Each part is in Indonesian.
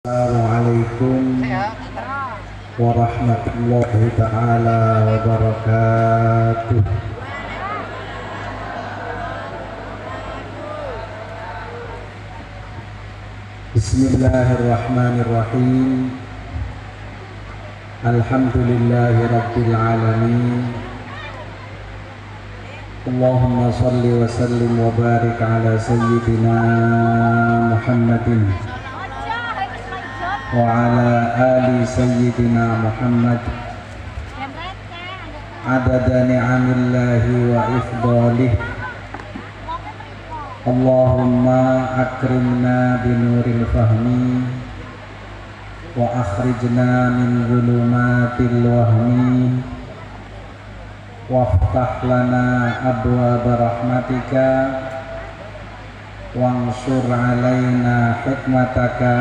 Assalamualaikum warahmatullahi taala wabarakatuh. Bismillahirrahmanirrahim. Alhamdulillahi rabbil alamin. Allahumma salli wa sallim wa barik ala sayyidina Muhammadin wa ala ali sayyidina Muhammad adada ni'amillahi wa ifdalih. Allahumma akrimna binuril fahmi wa akhrijna min zulumatil wahmi waftah lana abwaaba rahmatika wansur alaina hikmataka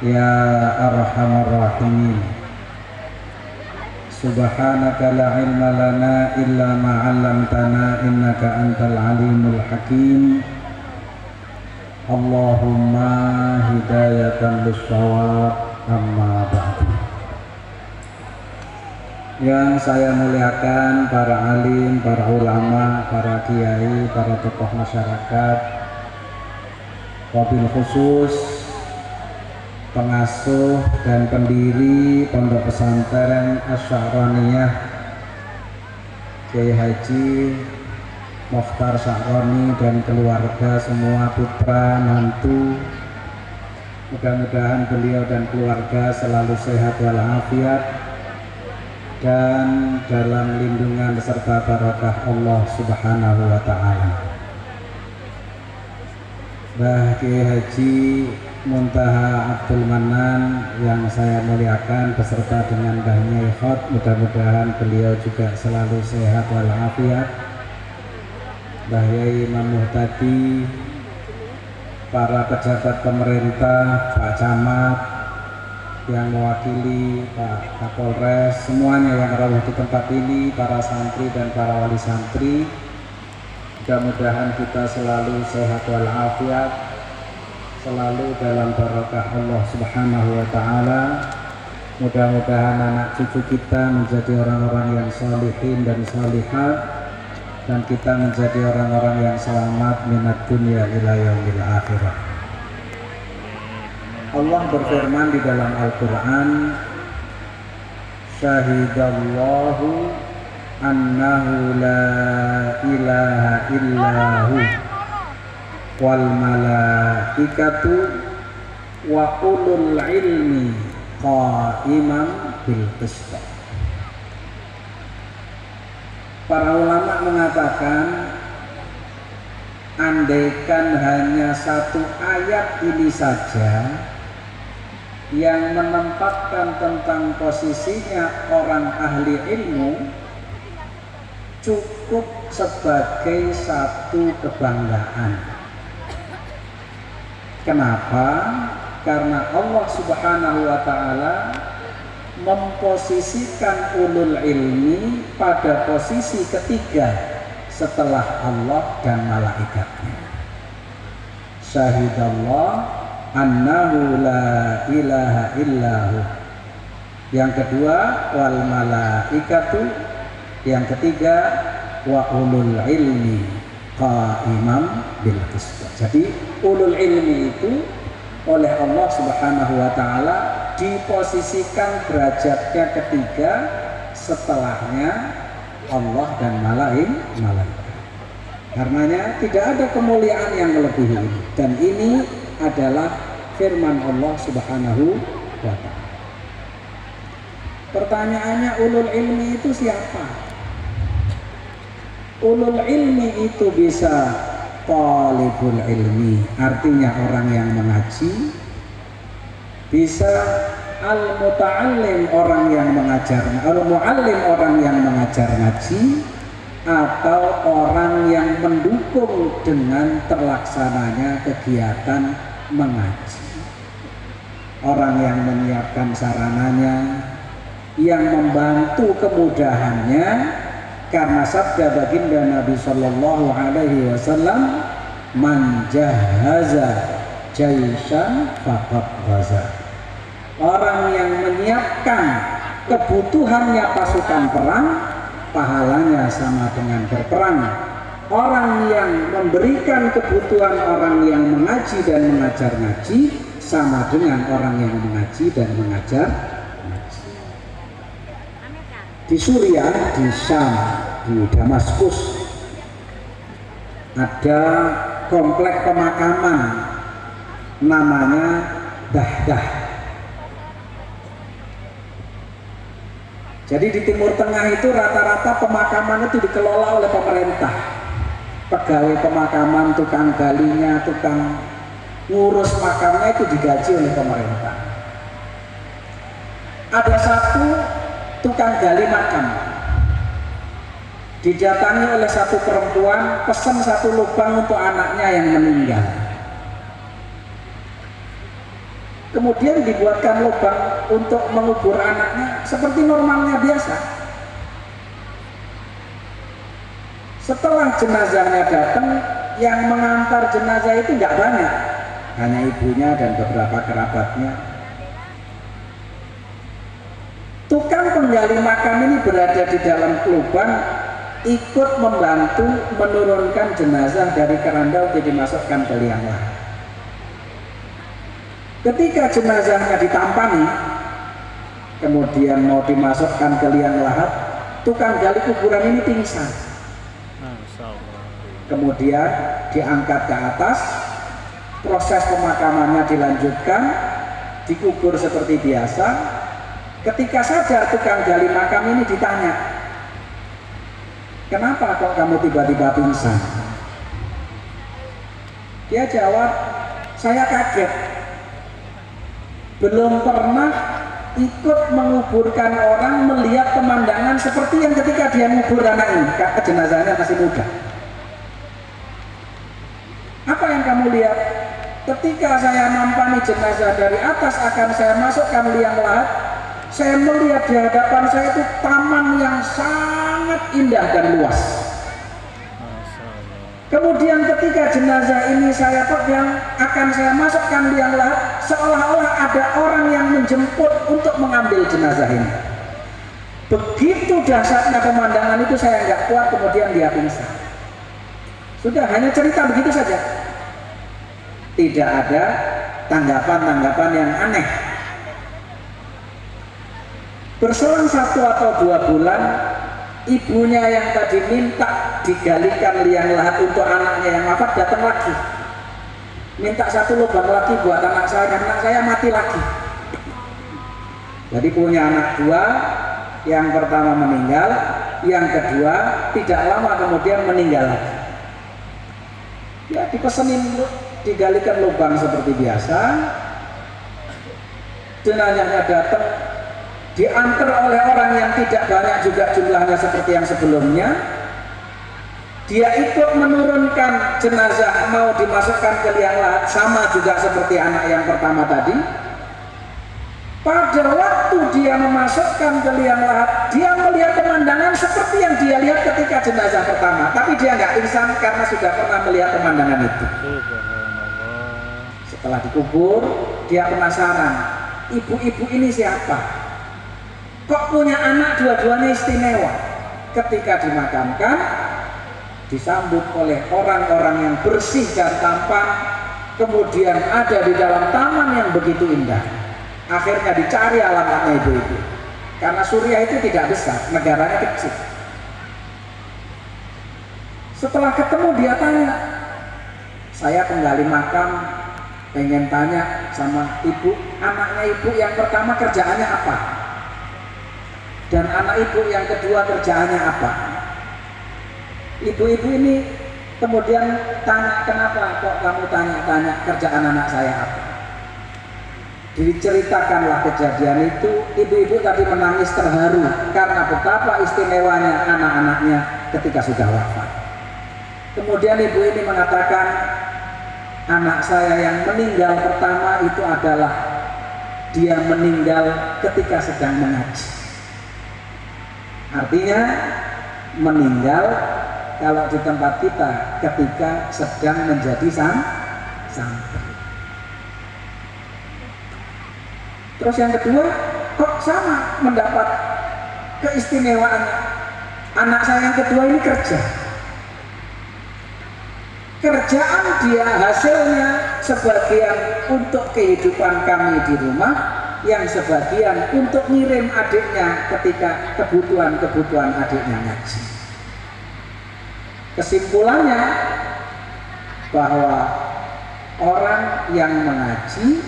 ya arhamar rahimin. Subhanaka la ilma lana illa ma 'allamtana innaka antal alimul hakim. Allahumma hidayatan lis-shawab, amma ba'du. Yang saya muliakan para alim, para ulama, para kiai, para tokoh masyarakat, wabil khusus pengasuh dan pendiri Pondok Pesantren Asy-Sya'roniyah Kiai Haji Mokhtar Sya'roni dan keluarga semua, putra, mantu, mudah-mudahan beliau dan keluarga selalu sehat walafiat dan dalam lindungan serta barakah Allah Subhanahu wa ta'ala. Mbah Kiai Haji Muntaha Abdul Manan yang saya muliakan beserta dengan Mbah Nyai Khot, mudah-mudahan beliau juga selalu sehat walafiat. Mbah Yai Imam Muhtadi, para pejabat pemerintah, Pak Camat yang mewakili Pak Kapolres, semuanya yang rawuh di tempat ini, para santri dan para wali santri, mudah-mudahan kita selalu sehat walafiat, selalu dalam barakah Allah Subhanahu wa ta'ala. Mudah-mudahan anak cucu kita menjadi orang-orang yang sholihin dan sholihat, dan kita menjadi orang-orang yang selamat minat dunia ila yaumil akhirah. Allah berfirman di dalam Al-Quran, Syahidallahu annahu la ilaha illahu wal malaikatu wa ulul ilmi qa'iman bil qist. Para ulama mengatakan, andaikan hanya satu ayat ini saja yang menempatkan tentang posisinya orang ahli ilmu, cukup sebagai satu kebanggaan. Kenapa? Karena Allah Subhanahu wa ta'ala memposisikan ulul ilmi pada posisi ketiga setelah Allah dan malaikatnya. Syahidallah annahu la ilaha illahu. Yang kedua wal malaikatu. Yang ketiga wa ulul ilmi qa'imam bil qist. Jadi ulul ilmi itu oleh Allah Subhanahu wa ta'ala diposisikan derajatnya ketiga setelahnya Allah dan malaikat. Karenanya tidak ada kemuliaan yang melebihi ini, dan ini adalah firman Allah Subhanahu wa ta'ala. Pertanyaannya, ulul ilmi itu siapa? Ulul ilmi itu bisa talibul ilmi, artinya orang yang mengaji, bisa al-muta'allim, orang yang mengajar, al-mu'allim, orang yang mengajar ngaji, atau orang yang mendukung dengan terlaksananya kegiatan mengaji, orang yang menyiapkan sarananya, yang membantu kemudahannya. Karena sabda baginda Nabi Sallallahu Alaihi Wasallam, man jahaza jaisan faqad ghaza. Orang yang menyiapkan kebutuhannya pasukan perang, pahalanya sama dengan berperang. Orang yang memberikan kebutuhan orang yang mengaji dan mengajar ngaji sama dengan orang yang mengaji dan mengajar ngaji. Di Suriah, di Syam, di Damaskus ada komplek pemakaman namanya Dahdah. Jadi di Timur Tengah itu rata-rata pemakaman itu dikelola oleh pemerintah. Pegawai pemakaman, tukang galinya, tukang ngurus makamnya itu digaji oleh pemerintah. Ada satu tukang gali makam, didatangi oleh satu perempuan, pesan satu lubang untuk anaknya yang meninggal. Kemudian dibuatkan lubang untuk mengubur anaknya seperti normalnya biasa. Setelah jenazahnya datang, yang mengantar jenazah itu nggak banyak, hanya ibunya dan beberapa kerabatnya. Tukang penggali makam ini berada di dalam lubang, ikut membantu menurunkan jenazah dari keranda untuk dimasukkan ke liang lahat. Ketika jenazahnya ditampani, kemudian mau dimasukkan ke liang lahat, tukang gali kuburan ini pingsan. Kemudian diangkat ke atas, proses pemakamannya dilanjutkan, dikubur seperti biasa. Ketika sadar, tukang gali makam ini ditanya, "Kenapa kok kamu tiba-tiba pingsan?" Dia jawab, "Saya kaget. Belum pernah ikut menguburkan orang melihat pemandangan seperti yang ketika dia ngubur anak ini, jenazahnya masih muda. Apa yang kamu lihat? Ketika saya nampani jenazah dari atas akan saya masukkan liang lahat, saya melihat di hadapan saya itu taman yang sangat indah dan luas. Kemudian ketika jenazah ini saya pegang, akan saya masukkan liang lahat, seolah-olah ada orang yang menjemput untuk mengambil jenazah ini. Begitu dahsyatnya pemandangan itu, saya nggak kuat, kemudian dia pingsan." Sudah, hanya cerita begitu saja. Tidak ada tanggapan-tanggapan yang aneh. Berselang 1 atau 2 bulan, ibunya yang tadi minta digalikan liang lahat untuk anaknya yang wafat datang lagi, minta 1 lubang lagi buat anak saya mati lagi. Jadi punya anak 2, yang pertama meninggal, yang kedua tidak lama kemudian meninggal lagi. Ya dipesenin digalikan lubang seperti biasa, jenazahnya datang, diantar oleh orang yang tidak banyak juga jumlahnya seperti yang sebelumnya. Dia ikut menurunkan jenazah mau dimasukkan ke liang lahat, sama juga seperti anak yang pertama tadi. Pada waktu dia memasukkan ke liang lahat, dia melihat pemandangan seperti yang dia lihat ketika jenazah pertama, tapi dia nggak pingsan karena sudah pernah melihat pemandangan itu. Setelah dikubur, dia penasaran, ibu-ibu ini siapa? Kok punya anak dua-duanya istimewa? Ketika dimakamkan, disambut oleh orang-orang yang bersih dan tampan, kemudian ada di dalam taman yang begitu indah. Akhirnya dicari alamatnya ibu-ibu, karena Suriah itu tidak besar, negaranya kecil. Setelah ketemu dia tanya, "Saya penggali makam, pengen tanya sama ibu, anaknya ibu yang pertama kerjaannya apa? Dan anak ibu yang kedua kerjaannya apa?" Ibu-ibu ini kemudian tanya, "Kenapa kok kamu tanya-tanya kerjaan anak saya apa?" Diceritakanlah kejadian itu. Ibu-ibu tadi menangis terharu karena betapa istimewanya anak-anaknya ketika sudah wafat. Kemudian ibu ini mengatakan, "Anak saya yang meninggal pertama itu adalah dia meninggal ketika sedang mengaji." Artinya meninggal kalau di tempat kita ketika sedang menjadi santri. Terus yang kedua, kok sama mendapat keistimewaan? Anak saya yang kedua ini kerjaan dia hasilnya sebagian untuk kehidupan kami di rumah, yang sebagian untuk ngirim adiknya ketika kebutuhan adiknya ngaji. Kesimpulannya bahwa orang yang mengaji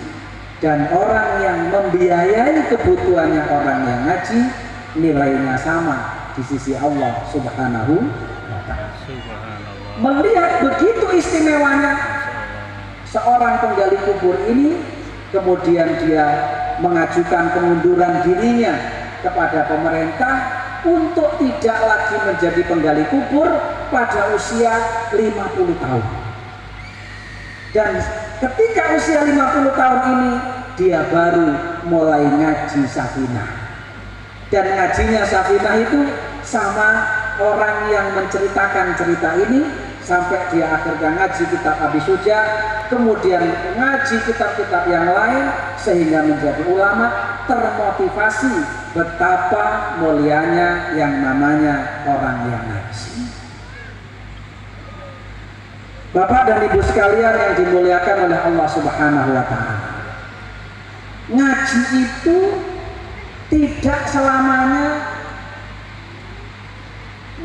dan orang yang membiayai kebutuhannya orang yang ngaji nilainya sama di sisi Allah Subhanahu wa ta'ala. Melihat begitu istimewanya seorang penggali kubur ini, kemudian dia mengajukan pengunduran dirinya kepada pemerintah untuk tidak lagi menjadi penggali kubur pada usia 50 tahun. Dan ketika usia 50 tahun ini dia baru mulai ngaji Safinah. Dan ngajinya Safinah itu sama orang yang menceritakan cerita ini sampai dia akhirnya ngaji kitab Abi Suja, kemudian ngaji kitab-kitab yang lain sehingga menjadi ulama, termotivasi betapa mulianya yang namanya orang yang ngaji. Bapak dan Ibu sekalian yang dimuliakan oleh Allah Subhanahu wa ta'ala, ngaji itu tidak selamanya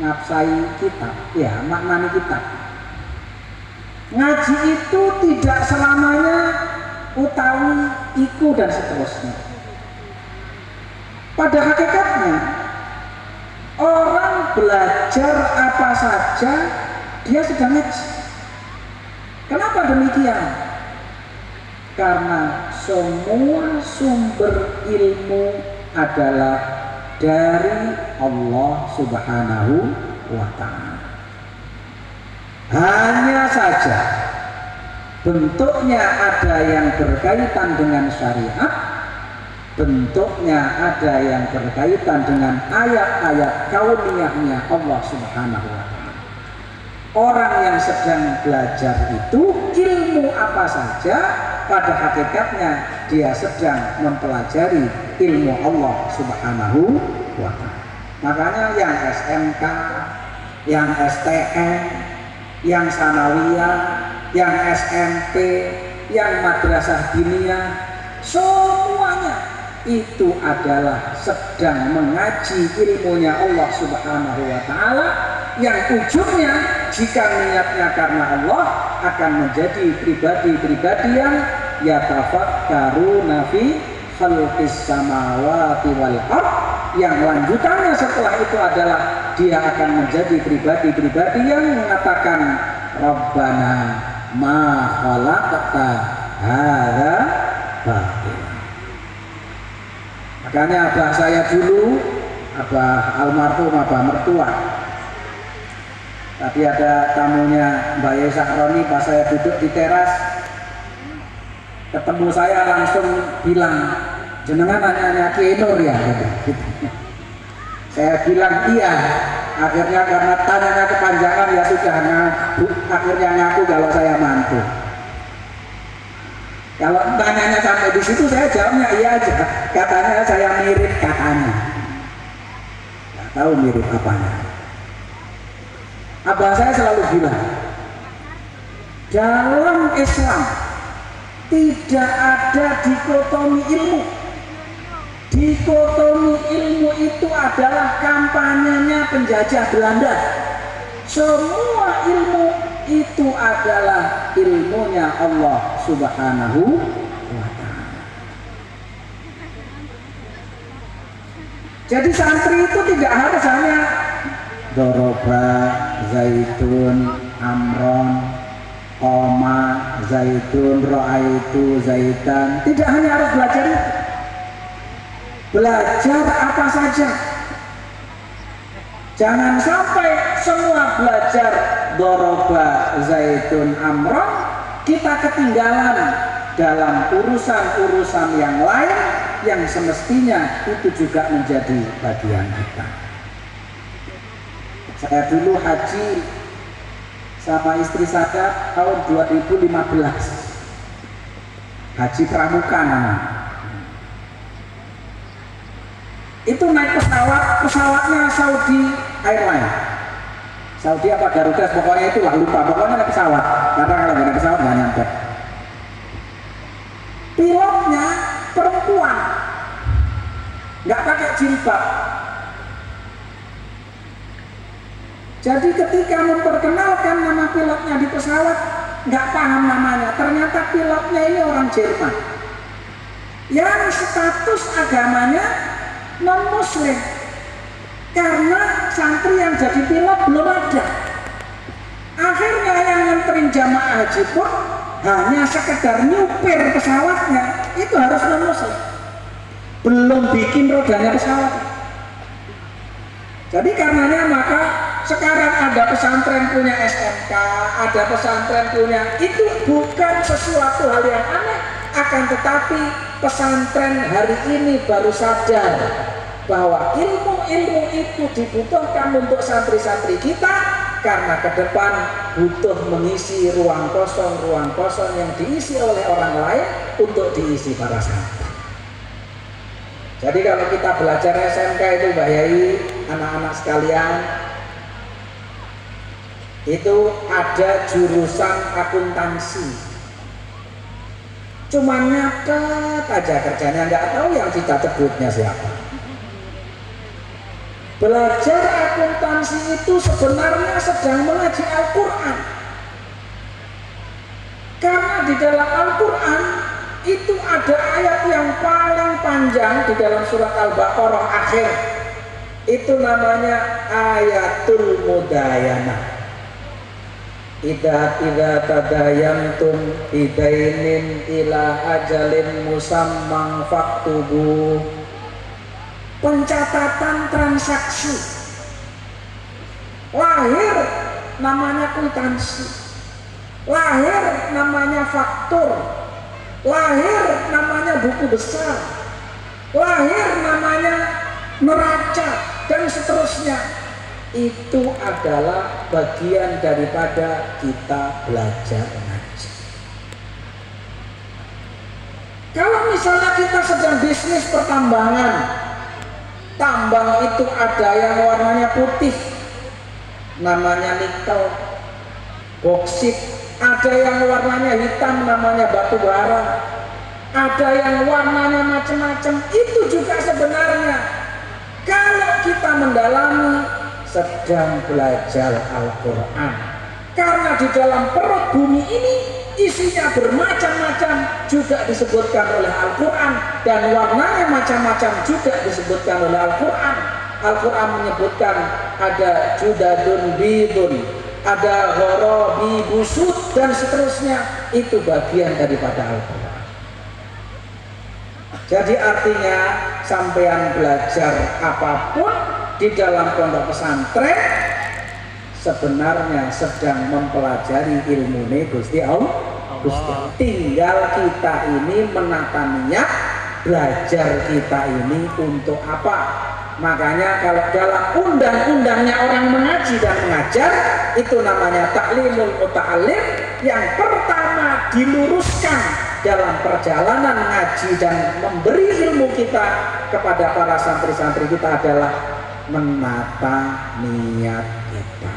ngapsai kitab, ya maknani kitab. Ngaji itu tidak selamanya utawi iku dan seterusnya. Pada hakikatnya orang belajar apa saja dia sedang ngaji. Kenapa demikian? Karena semua sumber ilmu adalah dari Allah Subhanahu wa ta'ala. Hanya saja bentuknya ada yang berkaitan dengan syariat, bentuknya ada yang berkaitan dengan ayat-ayat kauniyahnya Allah Subhanahu wa ta'ala. Orang yang sedang belajar itu ilmu apa saja, pada hakikatnya dia sedang mempelajari ilmu Allah Subhanahu wa ta'ala. Makanya yang SMK, yang STM, yang sanawiyah, yang SMP, yang madrasah diniyah, semuanya itu adalah sedang mengaji ilmunya Allah Subhanahu wa ta'ala, yang ujungnya jika niatnya karena Allah akan menjadi pribadi-pribadi yang yatafakkaruna fi khalqis samawati wal ardh, yang lanjutannya setelah itu adalah dia akan menjadi pribadi-pribadi yang mengatakan Rabbana ma khalaqta hadza batila. Makanya abah saya dulu, abah almarhum, abah mertua, tadi ada tamunya Mbak Yai Sakroni, pas saya duduk di teras ketemu saya langsung bilang, jenengan nanya Kiai Nur ya? Saya bilang iya. Akhirnya karena tanyanya kepanjangan ya sudah ngaku, akhirnya ngaku kalau saya mantu. Kalau tanyanya sampai di situ saya jawabnya iya aja. Katanya saya mirip katanya. Nggak tahu mirip apanya. Abah saya selalu bilang, dalam Islam tidak ada dikotomi ilmu. Dikotomi ilmu itu adalah kampanyenya penjajah Belanda. Semua ilmu itu adalah ilmunya Allah Subhanahu wa ta'ala. Jadi santri itu tidak harus hanya doroba, zaitun, amron, koma, zaitun, ro'aitu, zaitan. Tidak hanya harus belajar itu. Belajar apa saja. Jangan sampai semua belajar doroba, zaitun, amron, kita ketinggalan dalam urusan-urusan yang lain yang semestinya itu juga menjadi bagian kita. Saya dulu haji sama istri saya tahun 2015. Haji pramuka namanya. itu naik pesawat, pesawatnya Saudi Airline, Saudi apa Garuda, pokoknya itulah, lupa, pokoknya naik pesawat, karena kalau nggak naik pesawat nggak nyampe. Pilotnya perempuan, nggak pakai jilbab. Jadi ketika memperkenalkan nama pilotnya di pesawat, nggak paham namanya. Ternyata pilotnya ini orang Jerman yang status agamanya non-muslim, karena santri yang jadi pilot belum ada. Akhirnya yang nganterin jamaah haji pun hanya sekedar nyupir pesawatnya, itu harus non-muslim, belum bikin rodanya pesawat. Jadi karenanya maka sekarang ada pesantren punya SMK, ada pesantren punya, itu bukan sesuatu hal yang aneh, akan tetapi pesantren hari ini baru sadar bahwa ilmu-ilmu itu dibutuhkan untuk santri-santri kita, karena ke depan butuh mengisi ruang kosong yang diisi oleh orang lain untuk diisi para santri. Jadi kalau kita belajar SMK itu Mbak Yai, anak-anak sekalian, itu ada jurusan akuntansi, cuman nyatet aja kerjanya, nggak tahu yang kita sebutnya siapa. Belajar akuntansi itu sebenarnya sedang mengaji Al-Quran, karena di dalam Al-Quran itu ada ayat yang paling panjang di dalam surat Al-Baqarah akhir, itu namanya ayatul mudayanah. Idza tadayantum bidainin ila ajalin musamman faktubu. Pencatatan transaksi. Lahir namanya akuntansi, lahir namanya faktur, lahir namanya buku besar, lahir namanya neraca, dan seterusnya. Itu adalah bagian daripada kita belajar ngaji. Kalau misalnya kita sedang bisnis pertambangan, tambang itu ada yang warnanya putih, namanya nikel, boksit, ada yang warnanya hitam, namanya batu bara, ada yang warnanya macam-macam. Itu juga sebenarnya kalau kita mendalami sedang belajar Al-Quran, karena di dalam perut bumi ini isinya bermacam-macam, juga disebutkan oleh Al-Quran, dan warnanya macam-macam juga disebutkan oleh Al-Quran. Al-Quran menyebutkan ada judadun bidun, ada gharabi busud, dan seterusnya. Itu bagian daripada Al-Quran. Jadi artinya sampean belajar apapun di dalam pondok pesantren sebenarnya sedang mempelajari ilmu Gusti Allah. Tinggal kita ini menata niat belajar kita ini untuk apa. Makanya kalau dalam undang-undangnya orang mengaji dan mengajar, itu namanya ta'limul muta'allim. Yang pertama diluruskan dalam perjalanan ngaji dan memberi ilmu kita kepada para santri-santri kita adalah menata niat kita.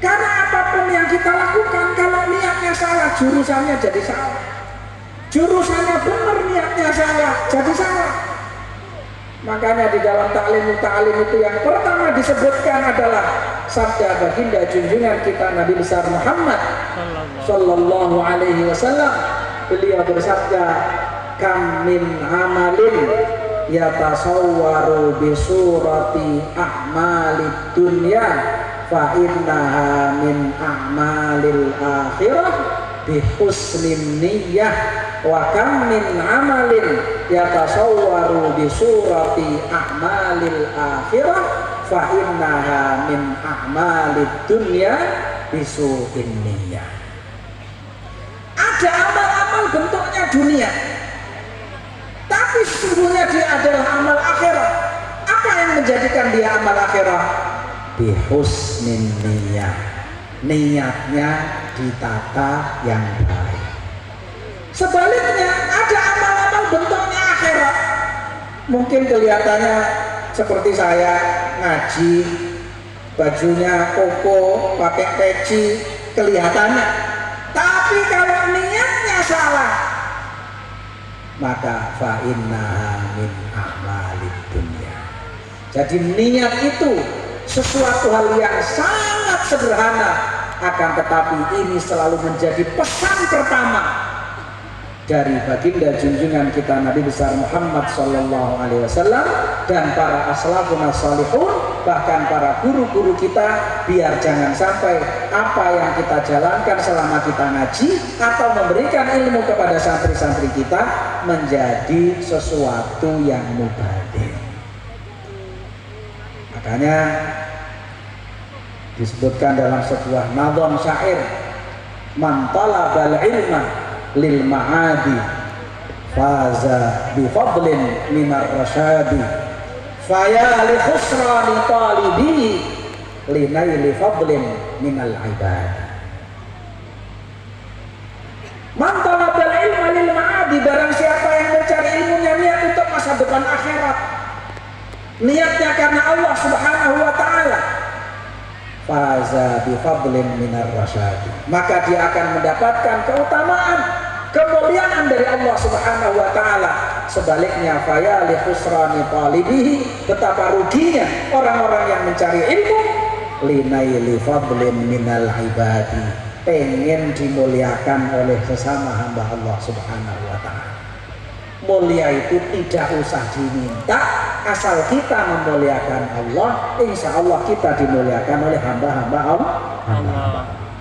Karena apapun yang kita lakukan, kalau niatnya salah, jurusannya jadi salah. Jurusannya benar, niatnya salah, jadi salah. Makanya di dalam ta'lim itu yang pertama disebutkan adalah sabda baginda junjungan kita Nabi besar Muhammad sallallahu alaihi wasallam. Beliau bersabda, kam min amalin yatasawwaru bi surati a'malid dunya fa innaha min a'malil akhirah bi husnin niyyah wa kam min amalin yatasawwaru bi surati a'malil akhirah fa innaha min a'malid dunya bi su'in niyyah. Ada amal-amal bentuknya dunia, tapi sesungguhnya dia adalah amal akhirat. Apa yang menjadikan dia amal akhirat? Bihusnin niyah, niatnya ditata yang baik. Sebaliknya ada amal-amal bentuknya akhirat, Mungkin kelihatannya seperti saya ngaji, bajunya koko, pakai peci, kelihatannya. Tapi kalau niatnya salah, maka fa innaha min a'malid dunya. Jadi niat itu sesuatu hal yang sangat sederhana, akan tetapi ini selalu menjadi pesan pertama dari baginda junjungan kita Nabi besar Muhammad sallallahu alaihi wasallam dan para aslafun salihun, bahkan para guru-guru kita, biar jangan sampai apa yang kita jalankan selama kita ngaji atau memberikan ilmu kepada santri-santri kita menjadi sesuatu yang mubazir. Makanya disebutkan dalam sebuah nadham syair, man talabal ilma lil ma'adi faza bi fadlin minar rasyadi faya li khusrani talibihi li naili fadlin minal ibad. Man talabal ilma lil ma'adi, barang siapa yang mencari ilmunya niat untuk masa depan akhirat, niatnya karena Allah subhanahu wa ta'ala, faza bi fadlin minar rasyadi, maka dia akan mendapatkan keutamaan, kemuliaan dari Allah subhanahu wa ta'ala. Sebaliknya, faya li khusrani talibihi, betapa ruginya orang-orang yang mencari ilmu, linaili fadlin minal ibadi, pengen dimuliakan oleh sesama hamba Allah subhanahu wa ta'ala. Mulia itu tidak usah diminta, asal kita memuliakan Allah, insya Allah kita dimuliakan oleh hamba-hamba Allah.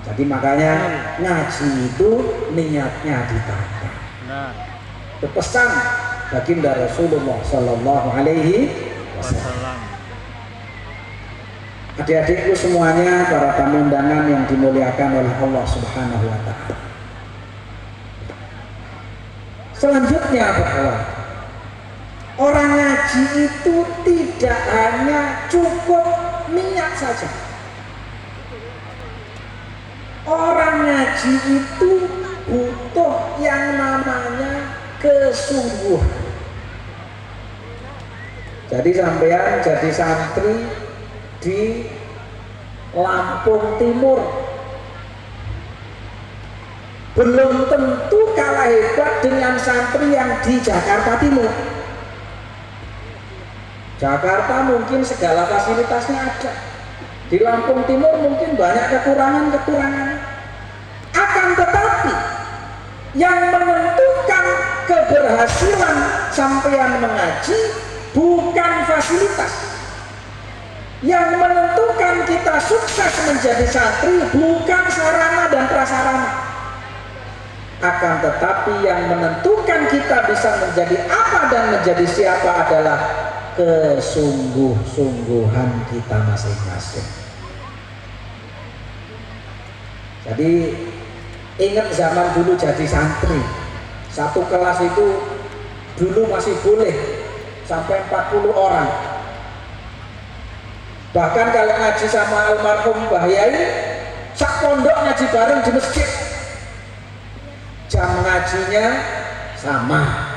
Jadi makanya ngaji itu niatnya ditanya. Itu pesan baginda Rasulullah Sallallahu Alaihi Wasallam. Adik-adikku semuanya, para tamu undangan yang dimuliakan oleh Allah Subhanahu Wa Taala. Selanjutnya bahwa orang ngaji itu tidak hanya cukup niat saja. Orang ngaji itu butuh yang namanya kesungguhan. Jadi sampean jadi santri di Lampung Timur belum tentu kalah hebat dengan santri yang di Jakarta Timur. Jakarta mungkin segala fasilitasnya ada, di Lampung Timur mungkin banyak kekurangan-kekurangan. Akan tetapi yang menentukan keberhasilan sampean mengaji bukan fasilitas. Yang menentukan kita sukses menjadi santri bukan sarana dan prasarana. Akan tetapi yang menentukan kita bisa menjadi apa dan menjadi siapa adalah kesungguh-sungguhan kita masing-masing. Jadi ingat zaman dulu jadi santri, satu kelas itu dulu masih boleh sampai 40 orang. Bahkan kalau ngaji sama almarhum Mbah Yai, sak pondok ngaji bareng di masjid. Jam ngajinya sama,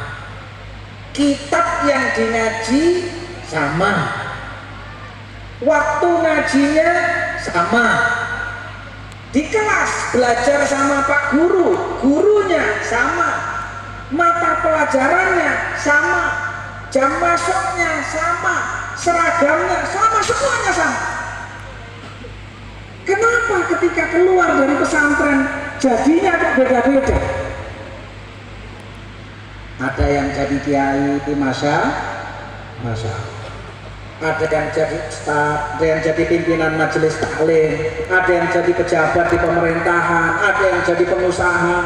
kitab yang dingaji sama, waktu ngajinya sama, di kelas belajar sama Pak Guru, gurunya sama, mata pelajarannya sama, jam masuknya sama, seragamnya sama, semuanya sama. Kenapa ketika keluar dari pesantren jadinya kok beda-beda? Ada yang jadi kiai di masa, ada yang jadi staf, ada yang jadi pimpinan majelis taklim, ada yang jadi pejabat di pemerintahan, ada yang jadi pengusaha,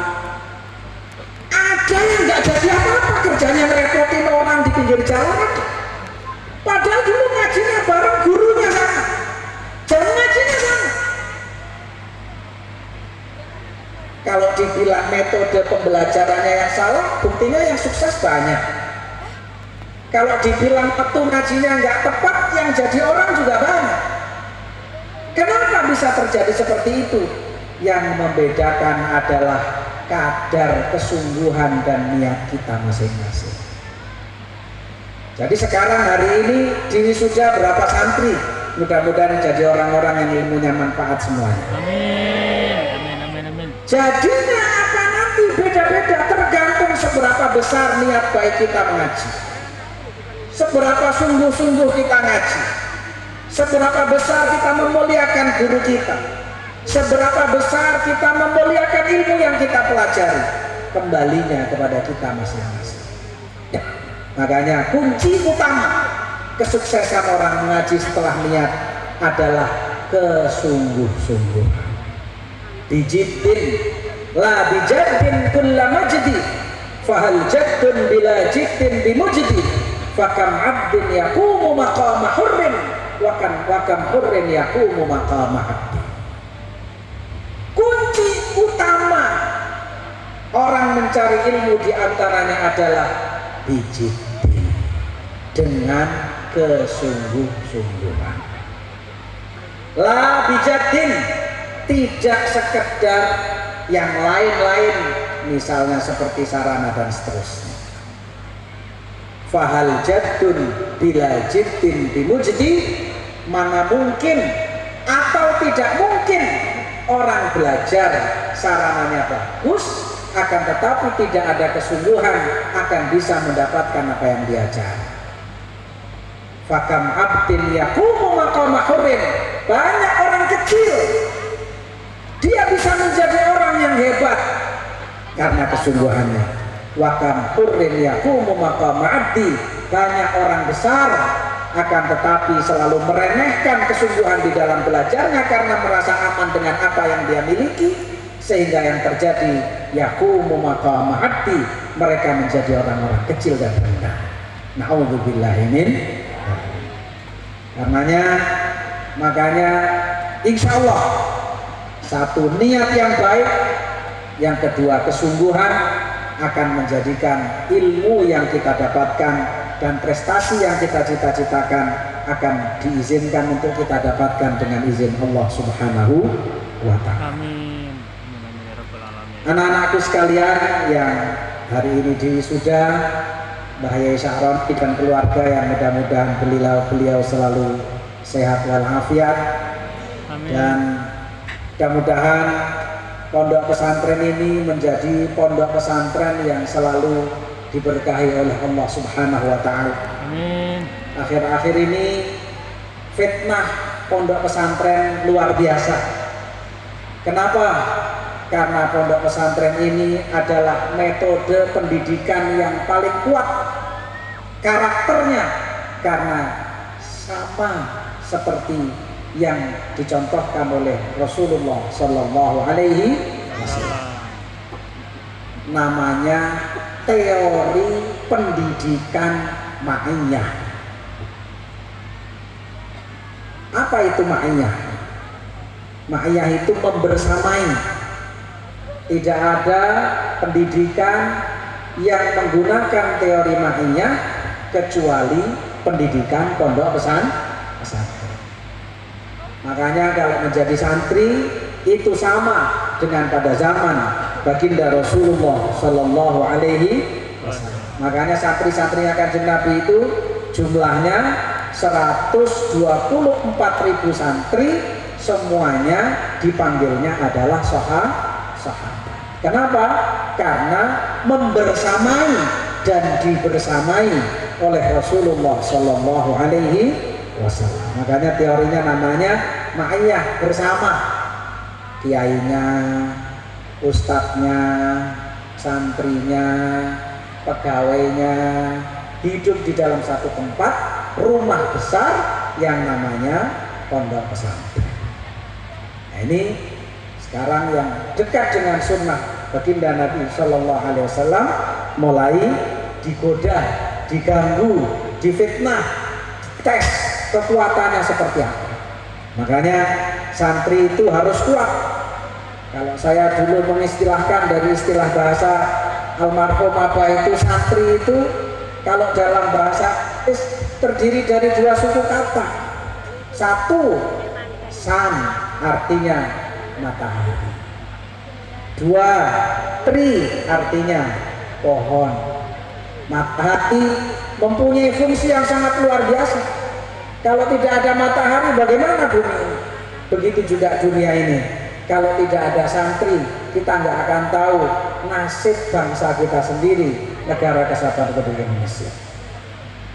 ada yang nggak jadi apa-apa, kerjanya ngerepotin orang di pinggir jalan. Padahal dulu ngajinya bareng, gurunya sama, jam ngajinya sama. Kalau dibilang metode pembelajarannya yang salah, buktinya yang sukses banyak. Kalau dibilang waktu ngajinya nggak tepat, yang jadi orang juga banyak. Kenapa bisa terjadi seperti itu? Yang membedakan adalah kadar kesungguhan dan niat kita masing-masing. Jadi sekarang hari ini di wisuda berapa santri? Mudah-mudahan jadi orang-orang yang ilmunya manfaat semuanya. Amin. Jadinya apa nanti beda-beda, tergantung seberapa besar niat baik kita mengaji, seberapa sungguh-sungguh kita ngaji, seberapa besar kita memuliakan guru kita, seberapa besar kita memuliakan ilmu yang kita pelajari. Kembalinya kepada kita masing-masing. Ya. Makanya kunci utama kesuksesan orang mengaji setelah niat adalah kesungguh-sungguhan. Bijiddin la bijaddin kulla majdi fahal jaddun bila jiddin bimujdi fakam abdin yaqumu maqama hurrin wakam hurrin yaqumu maqama abdi. Kunci utama orang mencari ilmu diantaranya adalah bijiddin, dengan kesungguh-sungguhan. La bijaddin, tidak sekedar yang lain-lain, misalnya seperti sarana dan seterusnya. Fahal jaddun bila jiddin bimujdi, mana mungkin atau tidak mungkin orang belajar sarananya bagus, akan tetapi tidak ada kesungguhan akan bisa mendapatkan apa yang diajar. Fakam abdin yaqumu maqama hurrin, banyak orang kecil dia bisa menjadi orang yang hebat karena kesungguhannya. Wakam hurrin yaqumu maqama abdi, banyak orang besar akan tetapi selalu meremehkan kesungguhan di dalam belajarnya karena merasa aman dengan apa yang dia miliki, sehingga yang terjadi yaqumu maqama abdi, mereka menjadi orang-orang kecil dan rendah. Na'udzubillahi min. Makanya insya Allah, satu niat yang baik, yang kedua kesungguhan akan menjadikan ilmu yang kita dapatkan dan prestasi yang kita cita-citakan akan diizinkan untuk kita dapatkan dengan izin Allah Subhanahu wa Ta'ala. Amin ya rabbal alamin. Anak-anakku sekalian yang hari ini wisuda, Mbah Yai Syahron dan keluarga, yang mudah-mudahan beliau selalu sehat walafiat. Amin. Dan mudah-mudahan pondok pesantren ini menjadi pondok pesantren yang selalu diberkahi oleh Allah Subhanahu wa Ta'ala. Amin. Akhir-akhir ini fitnah pondok pesantren luar biasa. Kenapa? Karena pondok pesantren ini adalah metode pendidikan yang paling kuat karakternya, karena sama seperti yang dicontohkan oleh Rasulullah Sallallahu Alaihi Wasallam. Namanya teori pendidikan ma'iyah. Apa itu ma'iyah? Ma'iyah itu membersamai. Tidak ada pendidikan yang menggunakan teori ma'iyah kecuali pendidikan pondok pesantren. Makanya kalau menjadi santri itu sama dengan pada zaman baginda Rasulullah Sallallahu Alaihi Wasallam. Makanya santri-santrinya Kanjeng Nabi itu jumlahnya 124.000 santri, semuanya dipanggilnya adalah sahabat. Kenapa? Karena membersamai dan dibersamai oleh Rasulullah Sallallahu Alaihi Wasallam. Makanya teorinya namanya ma'iyah, bersama. Kiainya, ustadznya, santrinya, pegawainya hidup di dalam satu tempat, rumah besar yang namanya pondok pesantren. Nah, ini sekarang yang dekat dengan sunnah baginda Nabi Sallallahu Alaihi Wasallam mulai digoda, diganggu, difitnah, tes kekuatannya seperti apa. Makanya santri itu harus kuat. Kalau saya dulu mengistilahkan dari istilah bahasa almarhum apa itu, santri itu kalau dalam bahasa terdiri dari dua suku kata. Satu, san, artinya matahari. Dua, tri, artinya pohon. Matahari mempunyai fungsi yang sangat luar biasa. Kalau tidak ada matahari, bagaimana bumi ini? Begitu juga dunia ini. Kalau tidak ada santri, kita nggak akan tahu nasib bangsa kita sendiri, negara kesatuan Republik Indonesia.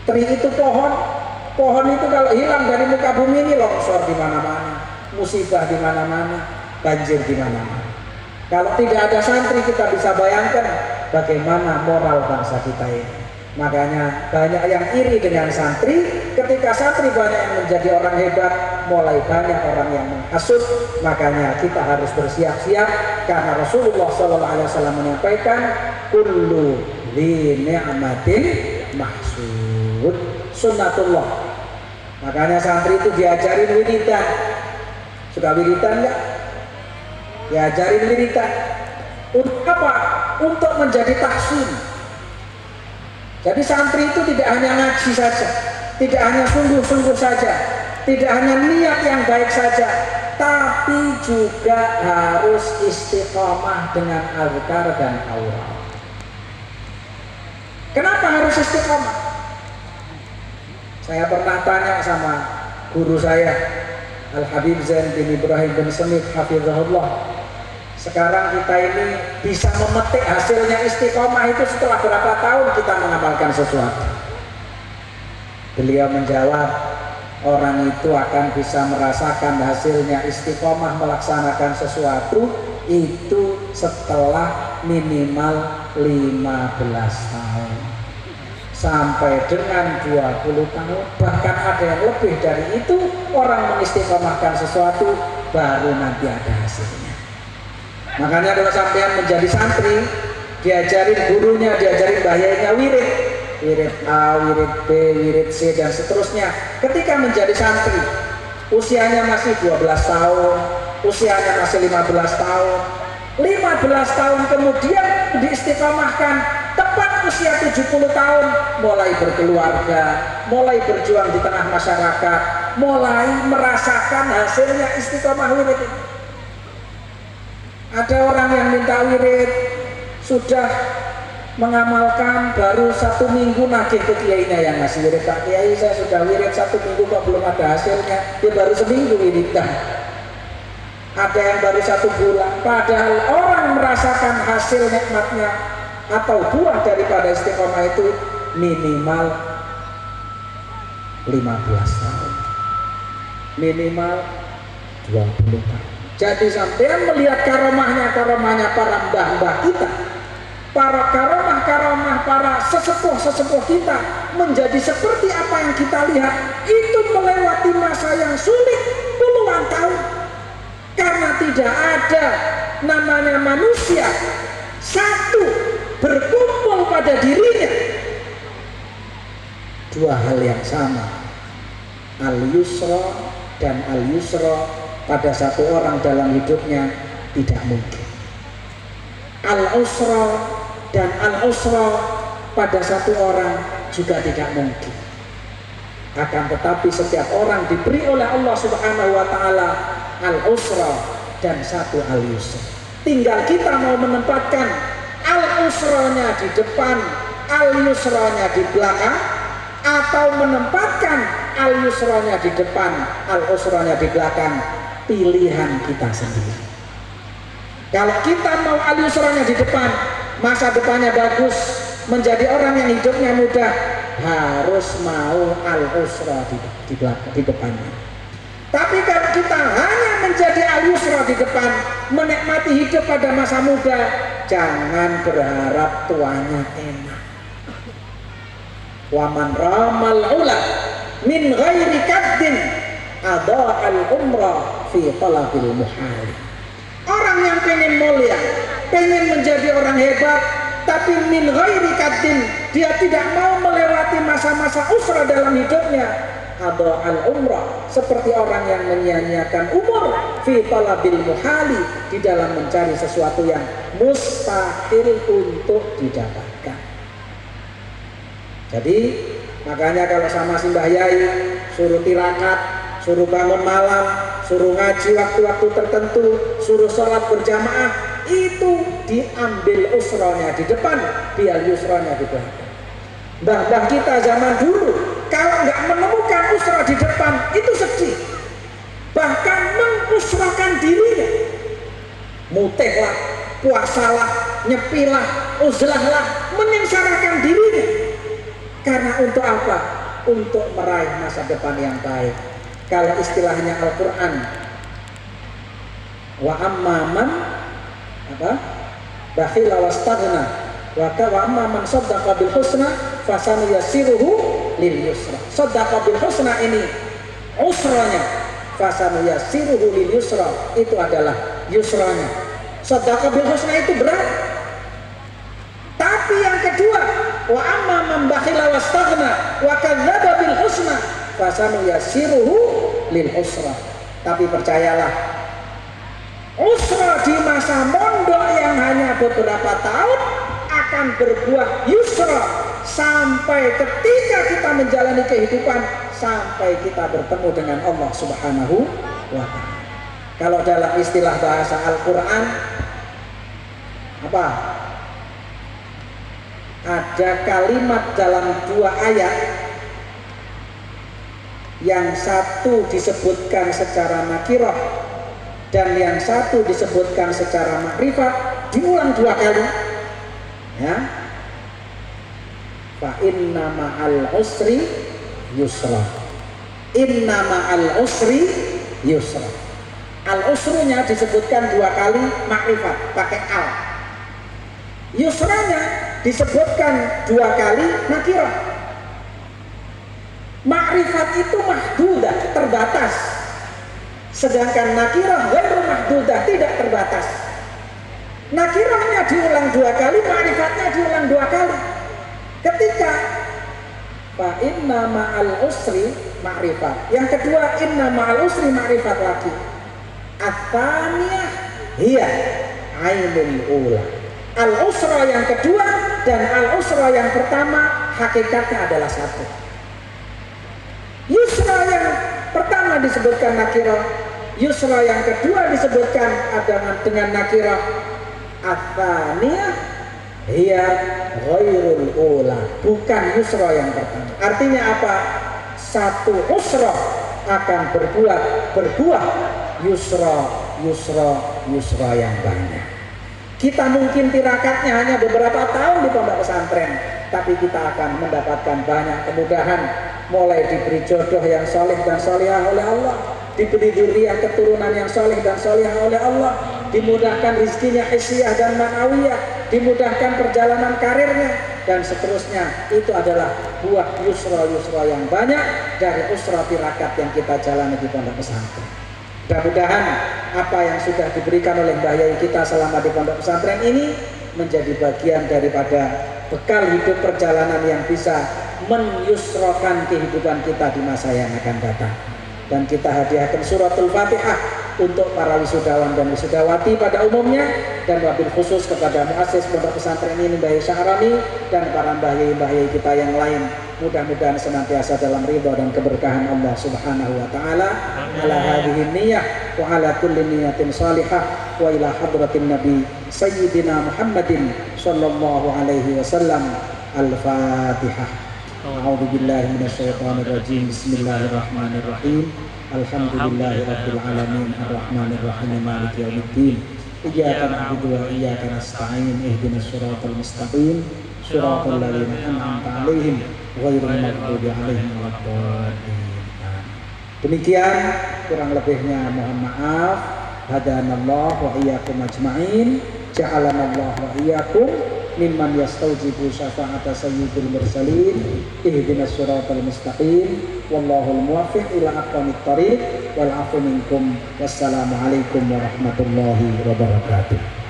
Tri itu pohon itu kalau hilang dari muka bumi ini, longsor di mana-mana, musibah di mana-mana, banjir di mana-mana. Kalau tidak ada santri, kita bisa bayangkan bagaimana moral bangsa kita ini. Makanya banyak yang iri dengan santri. Ketika santri banyak yang menjadi orang hebat, mulai banyak orang yang menghasut. Makanya kita harus bersiap-siap, karena Rasulullah SAW menyampaikan kullu li ni'matin mahsud, sunnatullah. Makanya santri itu diajarin wiridan. Suka wiridan enggak? Diajarin wiridan. Untuk apa? Untuk menjadi tahsin. Jadi santri itu tidak hanya ngaji saja, tidak hanya sungguh-sungguh saja, tidak hanya niat yang baik saja, tapi juga harus istiqomah dengan azkar dan aurat. Kenapa harus istiqomah? Saya pernah tanya sama guru saya, Al-Habib Zain bin Ibrahim bin Semit hafizahullah. Sekarang kita ini bisa memetik hasilnya istiqomah itu setelah berapa tahun kita mengamalkan sesuatu. Beliau menjawab, orang itu akan bisa merasakan hasilnya istiqomah melaksanakan sesuatu itu setelah minimal 15 tahun sampai dengan 20 tahun, bahkan ada yang lebih dari itu. Orang mengistiqomahkan sesuatu baru nanti ada hasilnya. Makanya kalau sampean menjadi santri, diajarin gurunya, diajarin bahayanya wirid A, wirid B, wirid C, dan seterusnya. Ketika menjadi santri, usianya masih 12 tahun, usianya masih 15 tahun, 15 tahun kemudian diistiqomahkan, tepat usia 70 tahun, mulai berkeluarga, mulai berjuang di tengah masyarakat, mulai merasakan hasilnya istiqomah wirid itu. Ada orang yang minta wirid, sudah mengamalkan, baru 1 minggu nagih ke kiainya yang ngasih wirid, Pak Kiai saya sudah wirid 1 minggu kok belum ada hasilnya. Dia baru seminggu wiridan. Ada yang baru 1 bulan. Padahal orang merasakan hasil nikmatnya atau buah daripada istiqomah itu minimal 15 tahun, minimal 20 tahun. Jadi sampean melihat karomahnya para mbah-mbah kita, para karomah para sesepuh kita menjadi seperti apa yang kita lihat, itu melewati masa yang sulit puluhan tahun, karena tidak ada namanya manusia satu berkumpul pada dirinya dua hal yang sama, al-yusra dan al-yusra. Pada satu orang dalam hidupnya tidak mungkin. Al-usra dan al-usra pada satu orang juga tidak mungkin. Akan tetapi setiap orang diberi oleh Allah Subhanahu wa taala al-usra dan satu al-yusra. Tinggal kita mau menempatkan al-usranya di depan, al-yusranya di belakang, atau menempatkan al-yusranya di depan, al-usranya di belakang. Pilihan kita sendiri. Kalau kita mau al-yusranya di depan, masa depannya bagus, menjadi orang yang hidupnya mudah, harus mau al-usra di belakang, di depannya. Tapi kalau kita hanya menjadi al-yusra di depan, menikmati hidup pada masa muda, jangan berharap tuanya enak. Wa man ramal ula min ghairi kaddin adha'al umrah fi talabil muhal. Orang yang pengen mulia, pengen menjadi orang hebat, tapi min ghairi kaddin, dia tidak mau melewati masa-masa usra dalam hidupnya, adha'al umrah, seperti orang yang menyia-nyiakan umur fi talabil muhali, di dalam mencari sesuatu yang mustahil untuk didapatkan. Jadi makanya kalau sama si Mbah Yai suruh tirakat, suruh bangun malam, suruh ngaji waktu-waktu tertentu, suruh sholat berjamaah, itu diambil usranya di depan, biar yusranya di belakang. Mbah-mbah kita zaman dulu kalau nggak menemukan usra di depan itu sedih, bahkan mengusrakan dirinya, mutehlah, puasalah, nyepilah, uzlahlah, menyengsarakan dirinya. Karena untuk apa? Untuk meraih masa depan yang baik. Kalau istilahnya Al-Quran, wa amman bakhila wastaghna wa amman saddaqa bil husna fasanuyassiruhu lil yusra. Saddaqa bil husna ini usranya, fasanuyassiruhu lil yusra itu adalah yusranya. Saddaqa bil husna itu berat. Tapi yang kedua, wa amman bakhila wastaghna wa kadzdzaba bil husna fasanuyassiruhu lil usra. Tapi percayalah, usra di masa mondok yang hanya beberapa tahun akan berbuah yusra sampai ketika kita menjalani kehidupan, sampai kita bertemu dengan Allah Subhanahu wa ta'ala. Kalau dalam istilah bahasa Al-Quran apa? Ada kalimat dalam 2 ayat, yang satu disebutkan secara nakirah dan yang satu disebutkan secara makrifat, diulang 2 kali, ya. Fa inna ma'al usri yusra, inna ma'al usri yusra. Al usrunya disebutkan 2 kali makrifat pakai al, yusranya disebutkan 2 kali nakirah. Makrifat itu mahdudah, terbatas, sedangkan nakirah ghairu mahdudah, tidak terbatas. Nakirahnya diulang 2 kali, ma'rifatnya diulang 2 kali. Ketika fa inna ma'al usri ma'rifat, yang kedua inna ma'al usri ma'rifat lagi. At-thaniyah hiya ainul ula. Al-usra yang kedua dan al-usra yang pertama hakikatnya adalah satu. Yusra yang pertama disebutkan nakirah, yusra yang kedua disebutkan dengan nakirah. At-thaniyah hiya ghairul ula, bukan yusra yang pertama. Artinya apa? Satu usra akan berbuah yusra yang banyak. Kita mungkin tirakatnya hanya beberapa tahun di pondok pesantren, tapi kita akan mendapatkan banyak kemudahan, mulai diberi jodoh yang soleh dan solehah oleh Allah, diberi dzurriyyah keturunan yang soleh dan solehah oleh Allah, dimudahkan rezekinya hissiyah dan ma'nawiyah, dimudahkan perjalanan karirnya, dan seterusnya. Itu adalah buah yusra yang banyak dari usra tirakat yang kita jalani di pondok pesantren. Mudah-mudahan apa yang sudah diberikan oleh Mbah Yai kita selama di pondok pesantren ini menjadi bagian daripada bekal hidup perjalanan yang bisa menyusrokan kehidupan kita di masa yang akan datang. Dan kita hadiahkan suratul Fatihah untuk para wisudawan dan wisudawati pada umumnya, dan wabil khusus kepada muassis pondok pesantren ini Mbah Yai Syahrani dan para Mbah Yai kita yang lain. Mudah-mudahan senantiasa dalam ridha dan keberkahan Allah Subhanahu wa taala. Ala hadhihi niyyah wa ala kulli niyatin salihah wa ila hadratin nabi sayyidina Muhammadin sallallahu alaihi wasallam. Al-Fatihah. A'udzu billahi minasyaitonir rajim. Bismillahirrahmanirrahim. Alhamdulillahirabbil alamin arrahmanir rahim maliki yaumiddin. Iyyaka na'budu wa iyyaka nasta'in. Ihdinas siratal mustaqim. Shiratal ladzina an'amta 'alaihim ghairil maghdubi 'alaihim waladdallin. Demikian kurang lebihnya mohon maaf. Hadanallahu wa iyyakum ajma'in. Ja'alanallahu wa iyyakum mimman yastaujibu syafa'ata sayyidil mursalin. Ihdinas siratal mustaqim. Wallahul muwaffiq ila aqwamit thariq wal 'afwu minkum. Wassalamu alaikum warahmatullahi wabarakatuh.